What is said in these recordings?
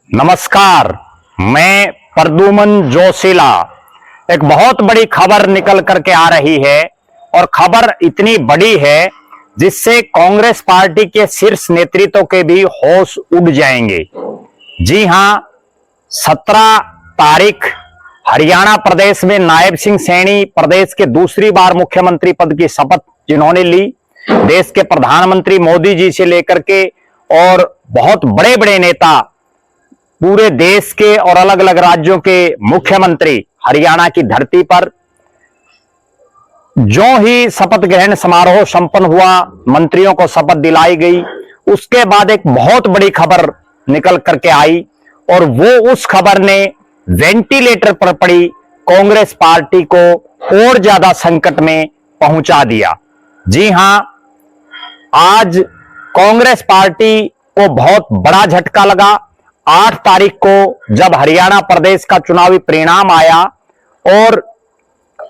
नमस्कार, मैं प्रद्युमन जोशीला। एक बहुत बड़ी खबर निकल करके आ रही है और खबर इतनी बड़ी है जिससे कांग्रेस पार्टी के शीर्ष नेतृत्व के भी होश उड़ जाएंगे। जी हां, 17 तारीख हरियाणा प्रदेश में नायब सिंह सैनी प्रदेश के दूसरी बार मुख्यमंत्री पद की शपथ जिन्होंने ली, देश के प्रधानमंत्री मोदी जी से लेकर के और बहुत बड़े बड़े नेता, पूरे देश के और अलग अलग राज्यों के मुख्यमंत्री हरियाणा की धरती पर जो ही शपथ ग्रहण समारोह संपन्न हुआ, मंत्रियों को शपथ दिलाई गई, उसके बाद एक बहुत बड़ी खबर निकल करके आई और वो उस खबर ने वेंटिलेटर पर पड़ी कांग्रेस पार्टी को और ज्यादा संकट में पहुंचा दिया। जी हां, आज कांग्रेस पार्टी को बहुत बड़ा झटका लगा। 8 तारीख को जब हरियाणा प्रदेश का चुनावी परिणाम आया और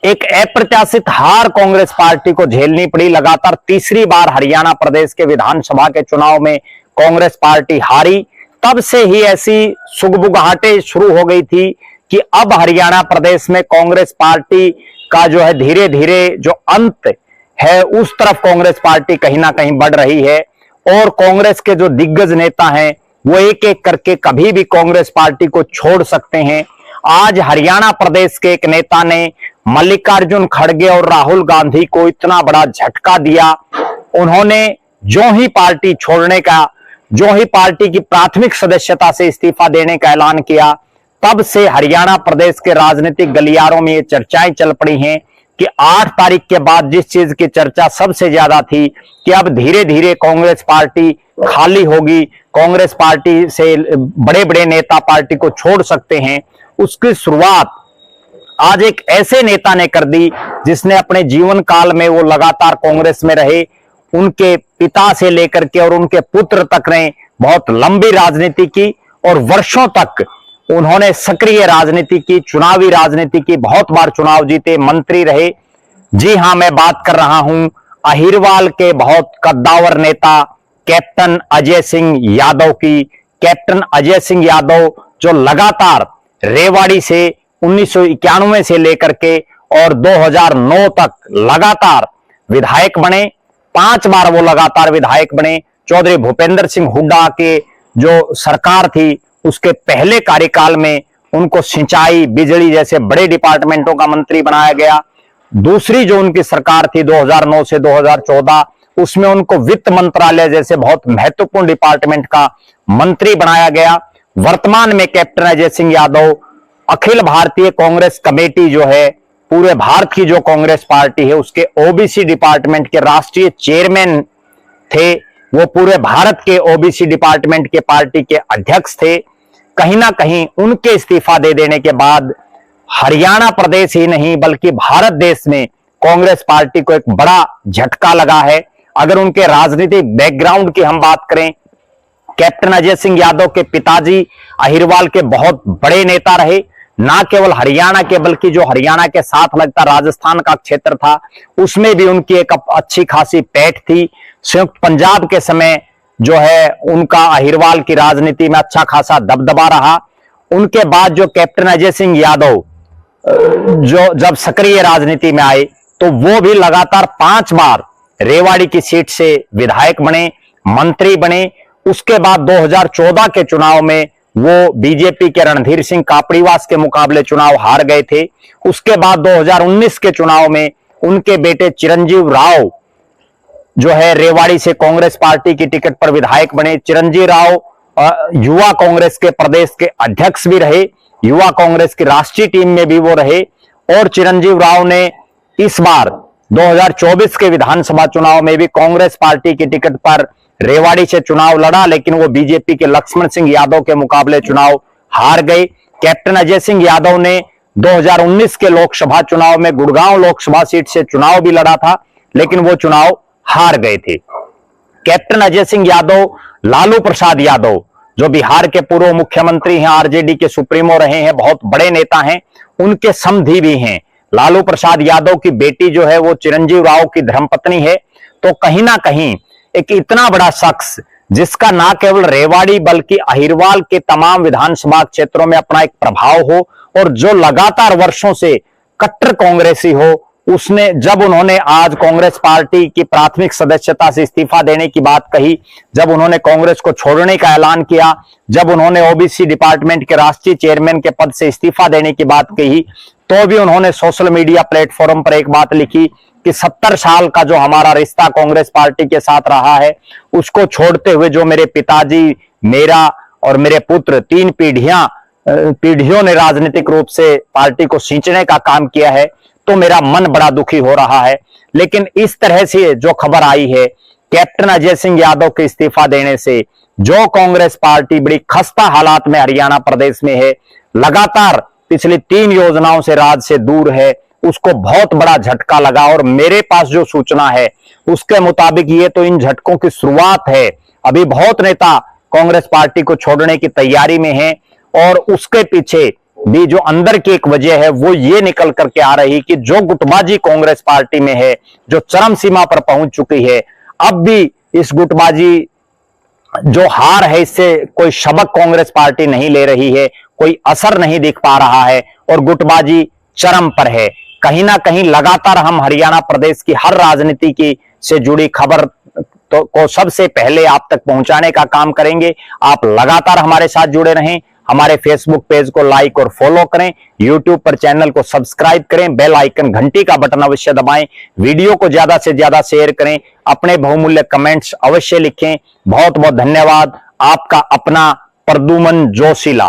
एक अप्रत्याशित हार कांग्रेस पार्टी को झेलनी पड़ी। लगातार तीसरी बार हरियाणा प्रदेश के विधानसभा के चुनाव में कांग्रेस पार्टी हारी। तब से ही ऐसी सुगबुगाहटें शुरू हो गई थी कि अब हरियाणा प्रदेश में कांग्रेस पार्टी का जो है धीरे धीरे जो अंत है उस तरफ कांग्रेस पार्टी कहीं ना कहीं बढ़ रही है और कांग्रेस के जो दिग्गज नेता हैं वो एक एक करके कभी भी कांग्रेस पार्टी को छोड़ सकते हैं। आज हरियाणा प्रदेश के एक नेता ने मल्लिकार्जुन खड़गे और राहुल गांधी को इतना बड़ा झटका दिया। उन्होंने जो ही पार्टी छोड़ने का, जो ही पार्टी की प्राथमिक सदस्यता से इस्तीफा देने का ऐलान किया, तब से हरियाणा प्रदेश के राजनीतिक गलियारों में ये चर्चाएं चल पड़ी हैं कि 8 तारीख के बाद जिस चीज की चर्चा सबसे ज्यादा थी कि अब धीरे धीरे कांग्रेस पार्टी खाली होगी, कांग्रेस पार्टी से बड़े बड़े नेता पार्टी को छोड़ सकते हैं, उसकी शुरुआत आज एक ऐसे नेता ने कर दी जिसने अपने जीवन काल में वो लगातार कांग्रेस में रहे। उनके पिता से लेकर के और उनके पुत्र तक ने बहुत लंबी राजनीति की और वर्षों तक उन्होंने सक्रिय राजनीति की, चुनावी राजनीति की, बहुत बार चुनाव जीते, मंत्री रहे। जी हां, मैं बात कर रहा हूं अहिरवाल के बहुत कद्दावर नेता कैप्टन अजय सिंह यादव की। कैप्टन अजय सिंह यादव जो लगातार रेवाड़ी से 1991 से लेकर के और 2009 तक लगातार विधायक बने, 5 बार वो लगातार विधायक बने। चौधरी भूपेंद्र सिंह हुड्डा के जो सरकार थी उसके पहले कार्यकाल में उनको सिंचाई, बिजली जैसे बड़े डिपार्टमेंटों का मंत्री बनाया गया। दूसरी जो उनकी सरकार थी 2009 से 2014, उसमें उनको वित्त मंत्रालय जैसे बहुत महत्वपूर्ण डिपार्टमेंट का मंत्री बनाया गया। वर्तमान में कैप्टन अजय सिंह यादव अखिल भारतीय कांग्रेस कमेटी जो है, पूरे भारत की जो कांग्रेस पार्टी है उसके ओबीसी डिपार्टमेंट के राष्ट्रीय चेयरमैन थे। वो पूरे भारत के ओबीसी डिपार्टमेंट के पार्टी के अध्यक्ष थे। कहीं ना कहीं उनके इस्तीफा दे देने के बाद हरियाणा प्रदेश ही नहीं बल्कि भारत देश में कांग्रेस पार्टी को एक बड़ा झटका लगा है। अगर उनके राजनीतिक बैकग्राउंड की हम बात करें, कैप्टन अजय सिंह यादव के पिताजी अहिरवाल के बहुत बड़े नेता रहे, ना केवल हरियाणा के बल्कि जो हरियाणा के साथ लगता राजस्थान का क्षेत्र था उसमें भी उनकी एक अच्छी खासी पैठ थी। संयुक्त पंजाब के समय जो है उनका अहिरवाल की राजनीति में अच्छा खासा दबदबा रहा। उनके बाद जो कैप्टन अजय सिंह यादव जो जब सक्रिय राजनीति में आए तो वो भी लगातार 5 बार रेवाड़ी की सीट से विधायक बने, मंत्री बने। उसके बाद 2014 के चुनाव में वो बीजेपी के रणधीर सिंह कापड़ीवास के मुकाबले चुनाव हार गए थे। उसके बाद 2019 के चुनाव में उनके बेटे चिरंजीव राव जो है रेवाड़ी से कांग्रेस पार्टी की टिकट पर विधायक बने। चिरंजीव राव युवा कांग्रेस के प्रदेश के अध्यक्ष भी रहे, युवा कांग्रेस की राष्ट्रीय टीम में भी वो रहे और चिरंजीव राव ने इस बार 2024 के विधानसभा चुनाव में भी कांग्रेस पार्टी की टिकट पर रेवाड़ी से चुनाव लड़ा, लेकिन वो बीजेपी के लक्ष्मण सिंह यादव के मुकाबले चुनाव हार गए। कैप्टन अजय सिंह यादव ने 2019 के लोकसभा चुनाव में गुड़गांव लोकसभा सीट से चुनाव भी लड़ा था, लेकिन वो चुनाव हार गए थे। कैप्टन अजय सिंह यादव लालू प्रसाद यादव जो बिहार के पूर्व मुख्यमंत्री हैं, आरजेडी के सुप्रीमो रहे हैं, बहुत बड़े नेता हैं, उनके समधी भी हैं। लालू प्रसाद यादव की बेटी जो है वो चिरंजीव राव की धर्मपत्नी है। तो कहीं ना कहीं एक इतना बड़ा शख्स जिसका ना केवल रेवाड़ी बल्कि अहिरवाल के तमाम विधानसभा क्षेत्रों में अपना एक प्रभाव हो, और जो लगातार वर्षों से कट्टर कांग्रेसी हो, उसने जब उन्होंने आज कांग्रेस पार्टी की प्राथमिक सदस्यता से इस्तीफा देने की बात कही, जब उन्होंने कांग्रेस को छोड़ने का ऐलान किया, जब उन्होंने ओबीसी डिपार्टमेंट के राष्ट्रीय चेयरमैन के पद से इस्तीफा देने की बात कही, तो भी उन्होंने सोशल मीडिया प्लेटफॉर्म पर एक बात लिखी कि 70 साल का जो हमारा रिश्ता कांग्रेस पार्टी के साथ रहा है, उसको छोड़ते हुए जो मेरे पिताजी, मेरा और मेरे पुत्र 3 पीढ़ियों ने राजनीतिक रूप से पार्टी को सींचने का काम किया है, तो मेरा मन बड़ा दुखी हो रहा है। लेकिन इस तरह से जो खबर आई है कैप्टन अजय सिंह यादव के इस्तीफा देने से, जो कांग्रेस पार्टी बड़ी खस्ता हालात में हरियाणा प्रदेश में है, लगातार पिछली 3 योजनाओं से राज से दूर है, उसको बहुत बड़ा झटका लगा। और मेरे पास जो सूचना है उसके मुताबिक ये तो इन झटकों की शुरुआत है। अभी बहुत नेता कांग्रेस पार्टी को छोड़ने की तैयारी में हैं, और उसके पीछे भी जो अंदर की एक वजह है वो ये निकल करके आ रही कि जो गुटबाजी कांग्रेस पार्टी में है, जो चरम सीमा पर पहुंच चुकी है, अब भी इस गुटबाजी जो हार है इससे कोई सबक कांग्रेस पार्टी नहीं ले रही है, कोई असर नहीं दिख पा रहा है, और गुटबाजी चरम पर है। कहीं ना कहीं लगातार हम हरियाणा प्रदेश की हर राजनीति की से जुड़ी खबर को सबसे पहले आप तक पहुंचाने का काम करेंगे। आप लगातार हमारे साथ जुड़े रहें, हमारे फेसबुक पेज को लाइक और फॉलो करें, यूट्यूब पर चैनल को सब्सक्राइब करें, बेल आइकन घंटी का बटन अवश्य दबाएं, वीडियो को ज्यादा से ज्यादा शेयर करें, अपने बहुमूल्य कमेंट्स अवश्य लिखें। बहुत बहुत धन्यवाद। आपका अपना प्रद्युमन जोशीला।